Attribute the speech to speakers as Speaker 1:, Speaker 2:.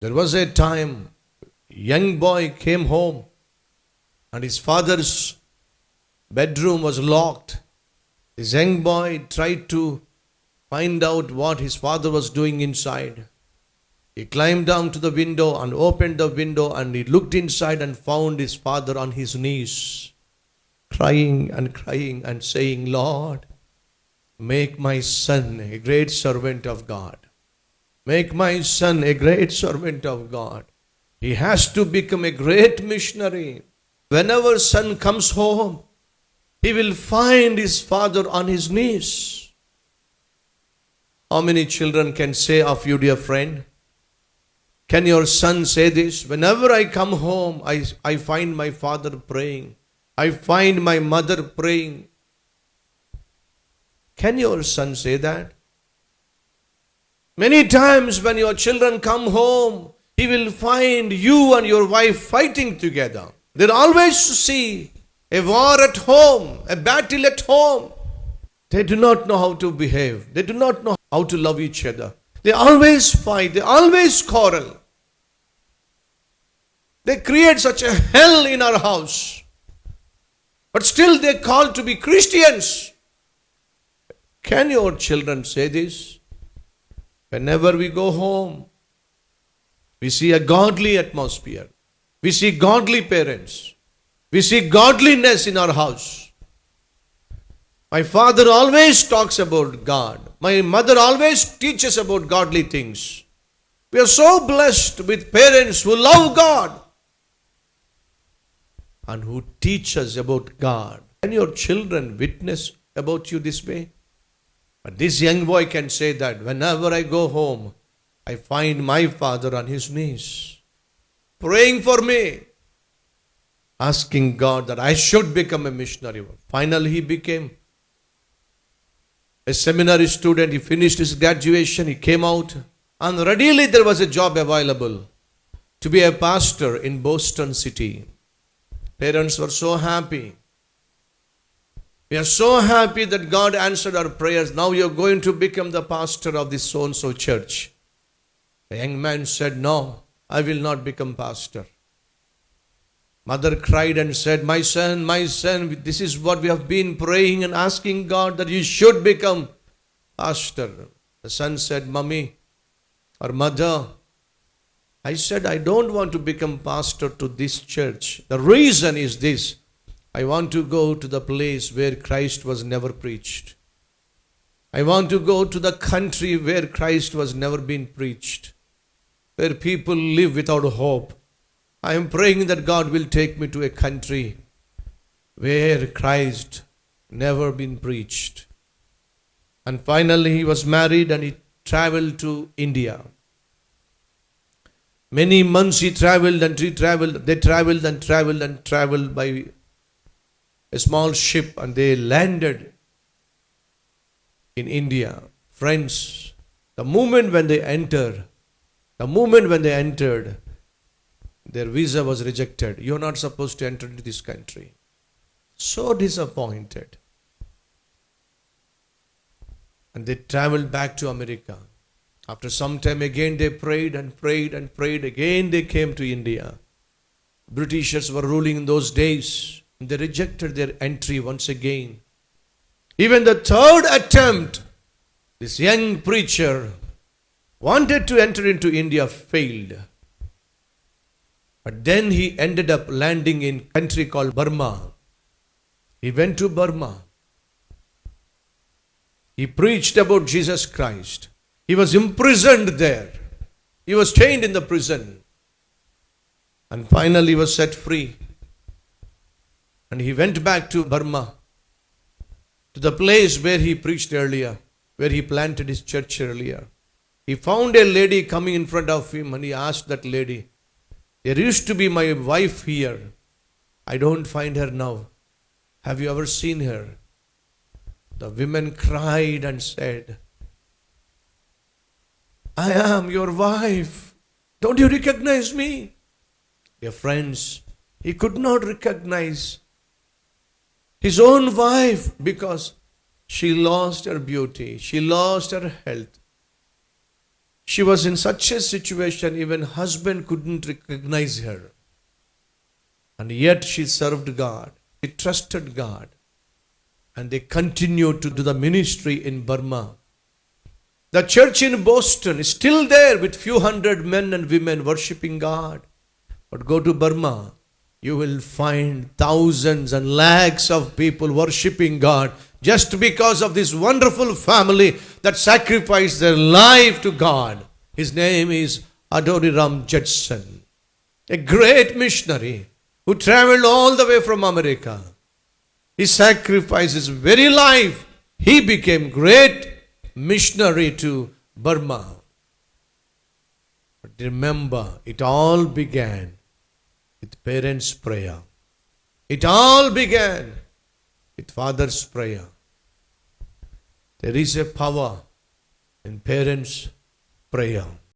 Speaker 1: There was a time, young boy came home and his father's bedroom was locked. This young boy tried to find out what his father was doing inside. He climbed down to the window and opened the window, and he looked inside and found his father on his knees, crying and saying, Lord, make my son a great servant of God. Make my son a great servant of God. He has to become a great missionary. Whenever son comes home, he will find his father on his knees. How many children can say of you, dear friend? Can your son say this? Whenever I come home, I find my father praying. I find my mother praying. Can your son say that? Many times when your children come home, he will find you and your wife fighting together. They'll always see a war at home, a battle at home. They do not know how to behave. They do not know how to love each other. They always fight. They always quarrel. They create such a hell in our house. But still they call to be Christians. Can your children say this? Whenever we go home, we see a godly atmosphere. We see godly parents. We see godliness in our house. My father always talks about God. My mother always teaches about godly things. We are so blessed with parents who love God and who teach us about God. Can your children witness about you this way? But this young boy can say that whenever I go home, I find my father on his knees, praying for me, asking God that I should become a missionary. Finally, he became a seminary student. He finished his graduation. He came out, and readily there was a job available to be a pastor in Boston City. Parents were so happy. We are so happy that God answered our prayers. Now you are going to become the pastor of this so-and-so church. The young man said, no, I will not become pastor. Mother cried and said, my son, this is what we have been praying and asking God, that you should become pastor. The son said, Mommy or mother, I said, I don't want to become pastor to this church. The reason is this. I want to go to the place where Christ was never preached. I want to go to the country where Christ was never been preached, where people live without hope. I am praying that God will take me to a country where Christ never been preached. And finally he was married and he traveled to India. Many months he traveled and traveled. They traveled and traveled and traveled by a small ship, and they landed in India. Friends, the moment when they entered, their visa was rejected. You're not supposed to enter into this country. So disappointed. And they traveled back to America. After some time again they prayed and prayed and prayed. Again they came to India. Britishers were ruling in those days. They rejected their entry once again. Even the third attempt, this young preacher wanted to enter into India, failed. But then he ended up landing in a country called Burma. He went to Burma. He preached about Jesus Christ. He was imprisoned there. He was chained in the prison. And finally he was set free. And he went back to Burma, to the place where he preached earlier, where he planted his church earlier. He found a lady coming in front of him, and he asked that lady, there used to be my wife here. I don't find her now. Have you ever seen her? The woman cried and said, I am your wife. Don't you recognize me? Dear friends, he could not recognize his own wife because she lost her beauty. She lost her health. She was in such a situation, even husband couldn't recognize her. And yet she served God. She trusted God. And they continued to do the ministry in Burma. The church in Boston is still there with few hundred men and women worshiping God. But go to Burma, you will find thousands and lakhs of people worshiping God just because of this wonderful family that sacrificed their life to God. His name is Adoniram Judson, a great missionary who traveled all the way from America. He sacrificed his very life. He became great missionary to Burma. But remember, it all began with parents' prayer. It all began with father's prayer. There is a power in parents' prayer.